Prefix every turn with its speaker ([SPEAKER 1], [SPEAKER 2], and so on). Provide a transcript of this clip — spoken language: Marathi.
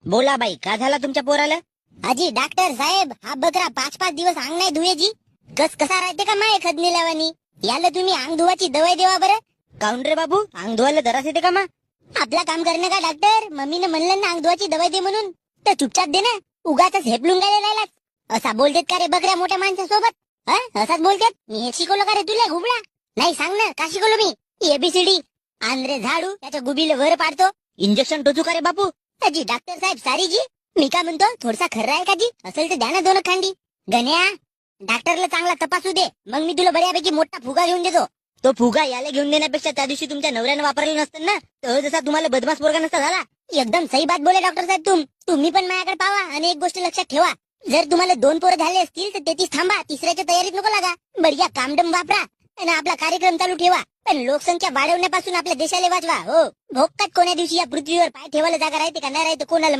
[SPEAKER 1] बोला बाई, का झाला तुमच्या पोराला?
[SPEAKER 2] आजी डॉक्टर साहेब, हा बकरा 5-5 दिवस अंग नाही धुयाची. कसा राहते का माय खत नेल्यावानी. याला तुम्ही अंग धुवाची दवाई देवा बरं.
[SPEAKER 1] काऊन रे बाबू, अंग धुवायला दरास येते का मा?
[SPEAKER 2] आपला काम करणं का डॉक्टर. मम्मीने म्हणलं ना अंग धुवाची दवाई दे म्हणून, तर चुपचाप दे ना. उगाच हेपलून गायला राहिलास. असा बोलतेत का रे बकऱ्या मोठ्या माणसासोबत? असाच बोलतेत. मी हे शिकवलं का रे तुला घुबडा? नाही सांग ना, का शिकवलं मी? एबीसीडी. आंध्रे झाडू त्याच्या गुबीला वर पाडतो.
[SPEAKER 1] इंजेक्शन टोचू का रे बापू?
[SPEAKER 2] जी डॉक्टर साहेब सारी जी. मी का म्हणतो, थोडसा खर्रा आहे का जी? असेल तर द्या ना 2 खांडी. गण्या, डॉक्टरला चांगला तपासू दे, मग मी तुला बऱ्यापैकी मोठा फुगा घेऊन देतो.
[SPEAKER 1] तो फुगा याला घेऊन देण्यापेक्षा त्या दिवशी तुमच्या नवऱ्यानं वापरलं नसतं ना, तर जसा तुम्हाला बदमाश पोरगा नसता झाला.
[SPEAKER 2] एकदम सही बात बोले डॉक्टर साहेब तुम्ही पण माझ्याकडे पावा. आणि एक गोष्ट लक्षात ठेवा, जर तुम्हाला 2 पोरं झाले असतील तर तेथीच थांबा. तिसऱ्याच्या तयारीत नको लागा. बढिया कामडम वापरा आणि आपला कार्यक्रम चालू ठेवा. पण लोकसंख्या वाढवण्यापासून आपल्या देशाला वाचवा. हो, भोगतात कोण्या दिवशी या पृथ्वीवर पाय ठेवायला जागा राहते का नाही राहते कोणाला